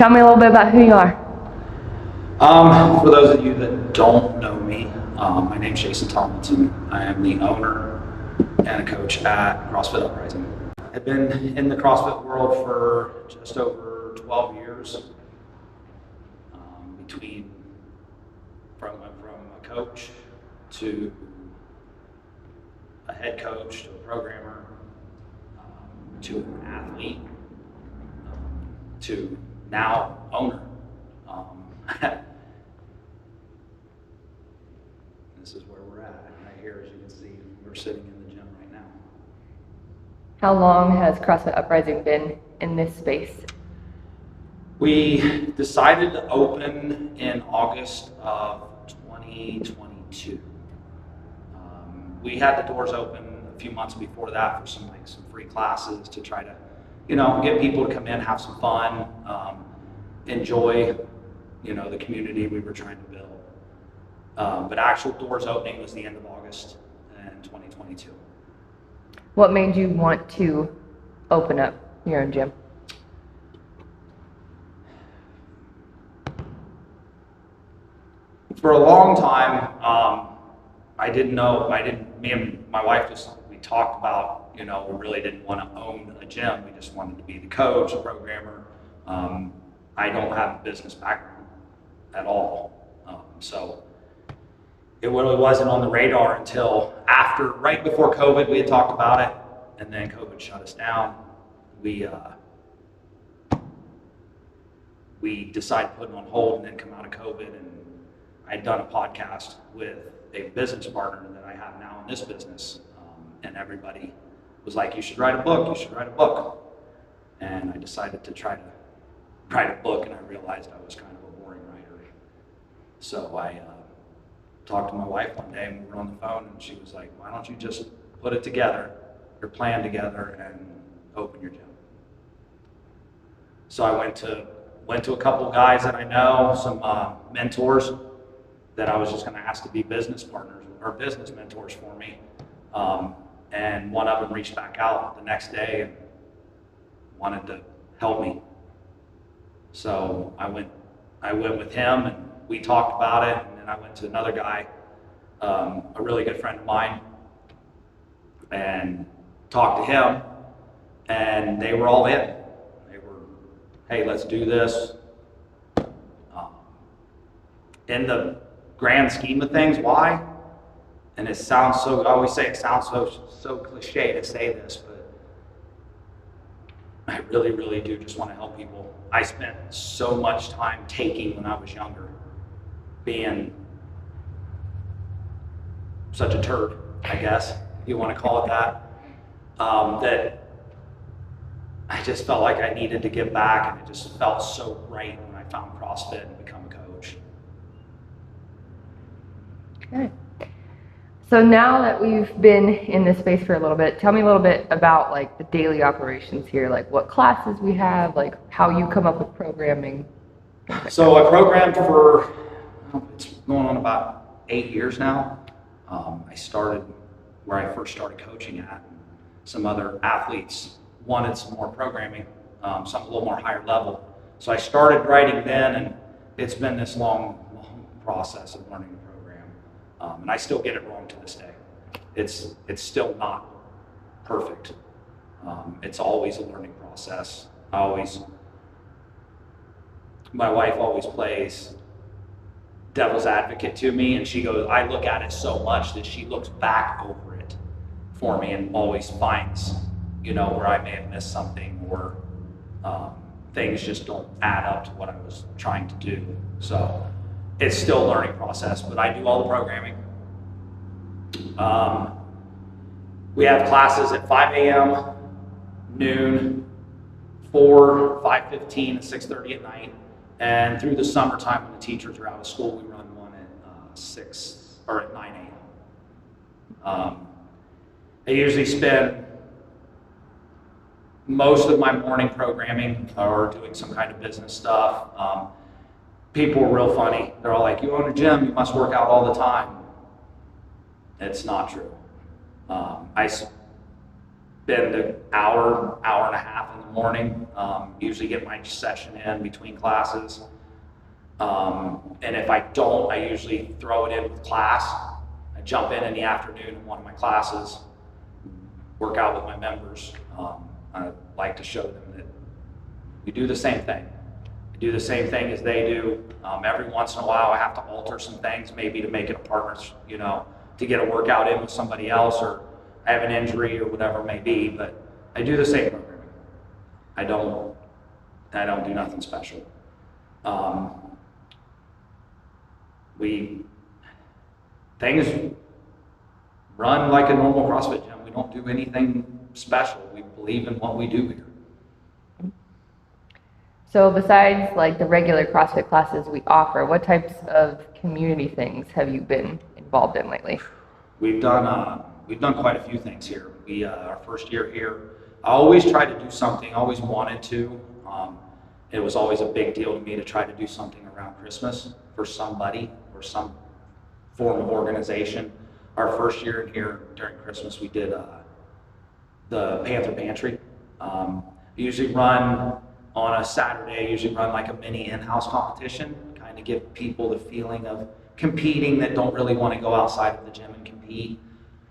tell me a little bit about who you are. For those of you that don't know me, my name's Jason Tomlinson. I am the owner and a coach at Crossfit Uprising. I've been in the CrossFit world for just over 12 years, from a coach to a head coach to a programmer to an athlete to now owner. This is where we're at right here. As you can see, we're sitting in the gym right now. How long has CrossFit Uprising been in this space? We decided to open in August of 2022. We had the doors open a few months before that for some free classes to try to, get people to come in, have some fun, enjoy, the community we were trying to build. But actual doors opening was the end of August in 2022. What made you want to open up your own gym? For a long time, me and my wife we talked about, we really didn't want to own a gym. We just wanted to be the coach, the programmer. I don't have a business background at all. So it really wasn't on the radar until right before COVID, we had talked about it, and then COVID shut us down. We decided to put it on hold and then come out of COVID, and I'd done a podcast with a business partner that I have now in this business, and everybody was like, you should write a book, and I decided to try to write a book, and I realized I was kind of a boring writer. So I talked to my wife one day, and we were on the phone, and she was like, why don't you just put it together, your plan together, and open your gym. So I went to a couple of guys that I know, some mentors that I was just going to ask to be business partners or business mentors for me. And one of them reached back out the next day and wanted to help me. So I went with him, and we talked about it, and then I went to another guy, a really good friend of mine, and talked to him, and they were all in. They were, hey, let's do this. In the grand scheme of things, why? And it sounds I always say it sounds so cliche to say this, but I really, really do just want to help people. I spent so much time taking when I was younger, being such a turd, I guess, if you want to call it that, that I just felt like I needed to give back, and it just felt so right when I found CrossFit and become a coach. Okay. So now that we've been in this space for a little bit, tell me a little bit about the daily operations here, what classes we have, how you come up with programming. So I programmed for, it's going on about 8 years now. I started where I first started coaching at. Some other athletes wanted some more programming, some a little more higher level. So I started writing then, and it's been this long process of learning the program. And I still get it wrong to this day. It's still not perfect. It's always a learning process. My wife always plays devil's advocate to me, and she goes, I look at it so much that she looks back over it for me and always finds, where I may have missed something, or things just don't add up to what I was trying to do. So it's still a learning process, but I do all the programming. We have classes at 5 a.m., noon, 4, 5:15, and 6:30 at night. And through the summertime, when the teachers are out of school, we run one at 6 or at 9 a.m. I usually spend most of my morning programming or doing some kind of business stuff. People are real funny. They're all like, you own a gym, you must work out all the time. It's not true. spend an hour, hour and a half in the morning. Usually get my session in between classes. And if I don't, I usually throw it in with class. I jump in the afternoon in one of my classes, work out with my members. I like to show them that we do the same thing. We do the same thing as they do. Every once in a while, I have to alter some things, maybe to make it a partner's, to get a workout in with somebody else, or I have an injury or whatever it may be, but I do the same programming. I don't do nothing special. Things run like a normal CrossFit gym. We don't do anything special. We believe in what we do here. So besides like the regular CrossFit classes we offer, what types of community things have you been involved in lately? We've done quite a few things here. Our first year here, I always tried to do something, always wanted to. It was always a big deal to me to try to do something around Christmas for somebody or some form of organization. Our first year here during Christmas, we did the Panther Pantry. We usually run on a Saturday, usually run like a mini in-house competition, kind of give people the feeling of competing that don't really want to go outside of the gym and compete.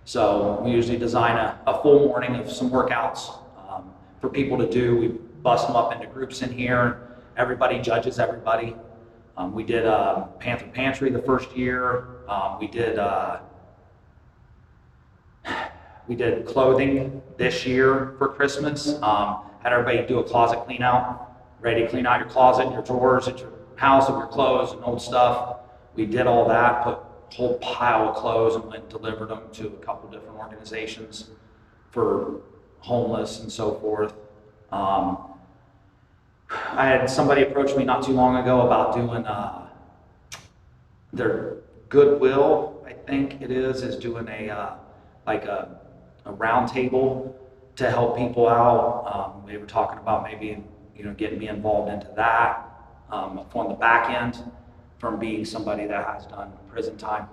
So we usually design a full morning of some workouts for people to do. We bust them up into groups in here. Everybody judges everybody. We did Panther Pantry the first year. We did clothing this year for Christmas. Had everybody do a closet clean out, ready to clean out your closet and your drawers at your house of your clothes and old stuff. We did all that, put a whole pile of clothes and went and delivered them to a couple different organizations for homeless and so forth. I had somebody approach me not too long ago about doing their Goodwill, I think it is doing a round table to help people out. They were talking about maybe getting me involved into that on the back end from being somebody that has done prison time.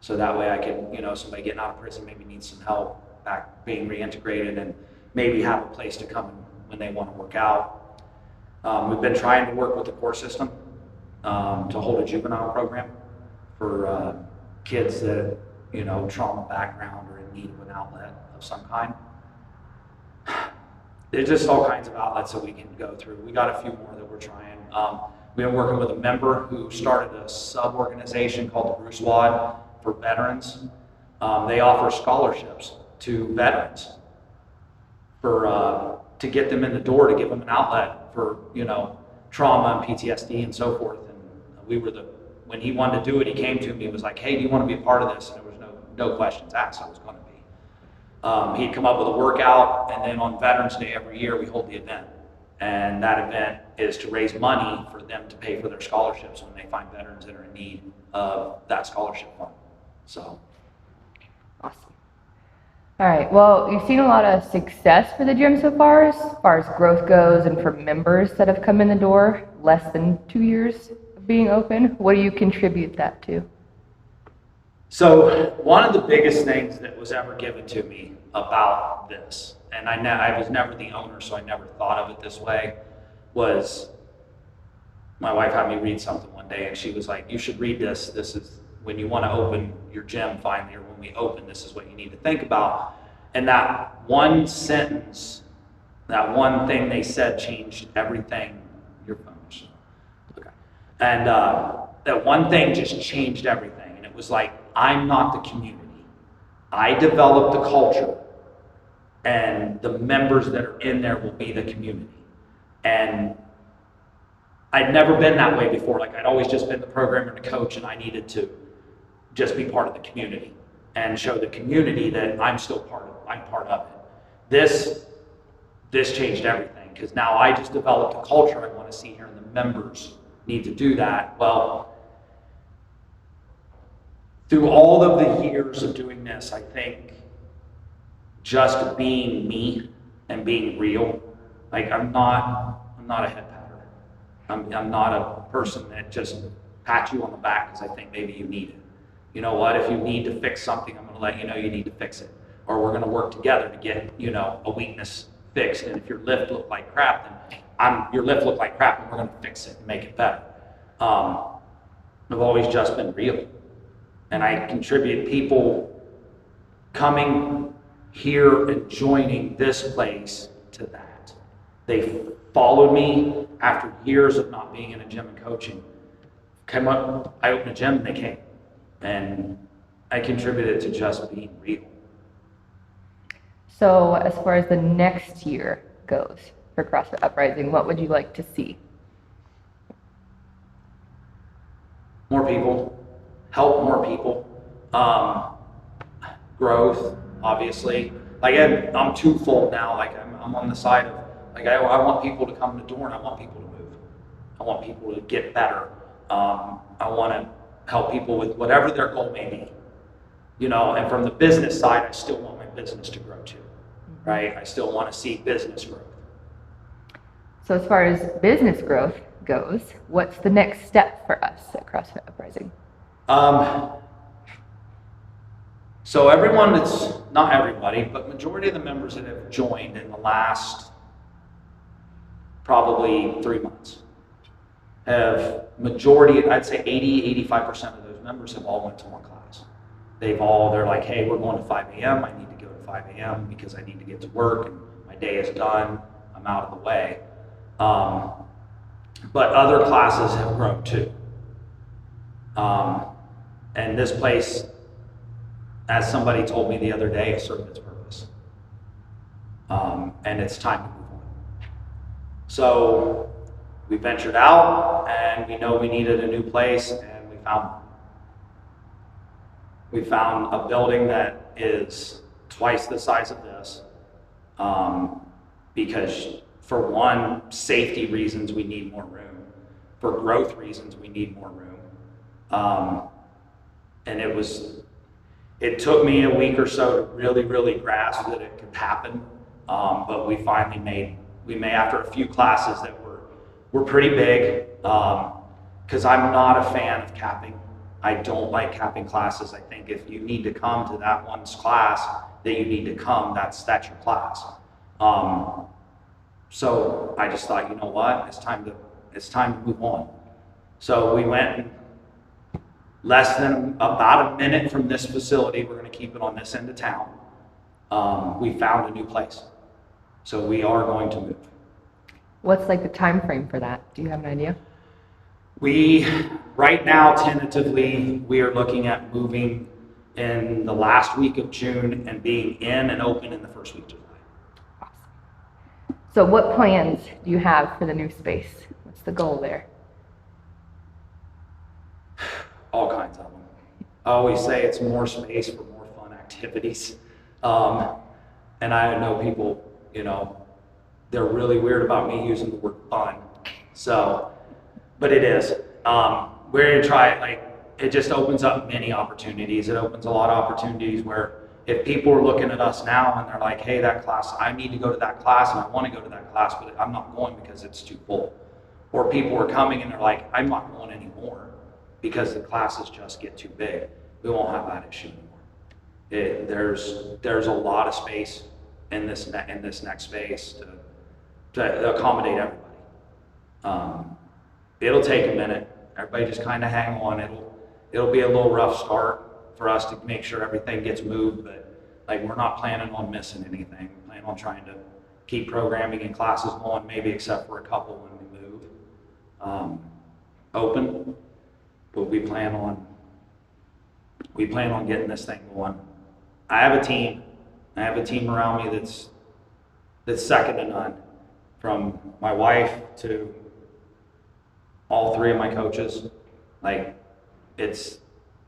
So that way I can, somebody getting out of prison maybe needs some help back being reintegrated and maybe have a place to come when they want to work out. We've been trying to work with the core system to hold a juvenile program for kids that, trauma background or in need of an outlet of some kind. There's just all kinds of outlets that we can go through. We got a few more that we're trying. We've been working with a member who started a sub-organization called the Bruce Wad for veterans. They offer scholarships to veterans to get them in the door, to give them an outlet for trauma and PTSD and so forth. And when he wanted to do it, he came to me and was like, "Hey, do you want to be a part of this?" And there was no questions asked. I was going to be. He'd come up with a workout, and then on Veterans Day every year we hold the event. And that event is to raise money for them to pay for their scholarships when they find veterans that are in need of that scholarship fund. So. Awesome. All right, well, you've seen a lot of success for the gym so far as growth goes, and for members that have come in the door less than 2 years of being open. What do you contribute that to? So one of the biggest things that was ever given to me about this, and I was never the owner, so I never thought of it this way, was my wife had me read something one day, and she was like, "You should read this. This is when you want to open your gym finally, or when we open, this is what you need to think about." And that one sentence, that one thing they said changed everything. Your phone. Okay. And that one thing just changed everything. And it was like, I'm not the community. I developed the culture, and the members that are in there will be the community. And I'd never been that way before. Like, I'd always just been the programmer and the coach, and I needed to just be part of the community and show the community that I'm part of it. This changed everything, because now I just developed a culture I want to see here, and the members need to do that. Well, through all of the years of doing this, I think just being me and being real, like I'm not a head patter. I'm not a person that just pats you on the back because I think maybe you need it. You know what? If you need to fix something, I'm going to let you know you need to fix it. or we're going to work together to get, a weakness fixed. And if your lift looked like crap, then your lift looked like crap, and we're going to fix it and make it better. I've always just been real. And I contribute people coming here and joining this place to that. They followed me after years of not being in a gym and coaching. Came up, I opened a gym and they came. And I contributed to just being real. So as far as the next year goes for CrossFit Uprising, what would you like to see? More people, help more people, growth, obviously. Like I'm twofold now. Like I'm on the side of I want people to come to the door and I want people to move. I want people to get better. I want to help people with whatever their goal may be. And from the business side, I still want my business to grow too, right? I still want to see business growth. So as far as business growth goes, what's the next step for us at CrossFit Uprising? So everyone not everybody, but majority of the members that have joined in the last probably 3 months I'd say 80-85% of those members have all went to one class. They're like, hey, we're going to 5 a.m. I need to go to 5 a.m. because I need to get to work and my day is done. I'm out of the way. But other classes have grown too. And this place, as somebody told me the other day, has served its purpose. And it's time to move on. So we ventured out and we know we needed a new place and we found one. We found a building that is twice the size of this because for one, safety reasons, we need more room. For growth reasons, we need more room. And it took me a week or so to really, really grasp that it could happen. But we finally after a few classes that were pretty big, because I'm not a fan of capping. I don't like capping classes. I think if you need to come to that one's class, that you need to come, that's your class. So I just thought, you know what, it's time to move on. So we went less than about a minute from this facility. We're going to keep it on this end of town. We found a new place. So we are going to move. What's like the time frame for that? Do you have an idea? Right now, tentatively, we are looking at moving in the last week of June and being in and open in the first week of July. Awesome. So what plans do you have for the new space? What's the goal there? All kinds of them. I always say it's more space for more fun activities. And I know people, they're really weird about me using the word fun. So, but it is. We're going to try it. It just opens up many opportunities. It opens a lot of opportunities where if people are looking at us now and they're like, hey, that class, I need to go to that class and I want to go to that class, but I'm not going because it's too full. Or people are coming and they're like, I'm not going anymore because the classes just get too big. We won't have that issue anymore. There's a lot of space in this next space to accommodate everybody. It'll take a minute. Everybody just kind of hang on. It'll be a little rough start for us to make sure everything gets moved, but we're not planning on missing anything. We plan on trying to keep programming and classes going, maybe except for a couple when we move. Open, but we plan on getting this thing going. I have a team. I have a team around me that's second to none, from my wife to all three of my coaches.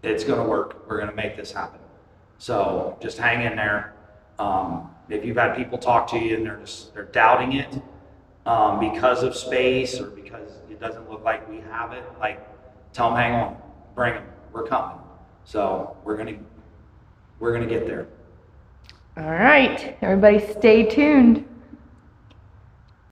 It's going to work. We're going to make this happen. So just hang in there. If you've had people talk to you and they're doubting it because of space or because it doesn't look like we have it, tell them, hang on, bring them. We're coming. So we're gonna get there. All right, everybody, stay tuned.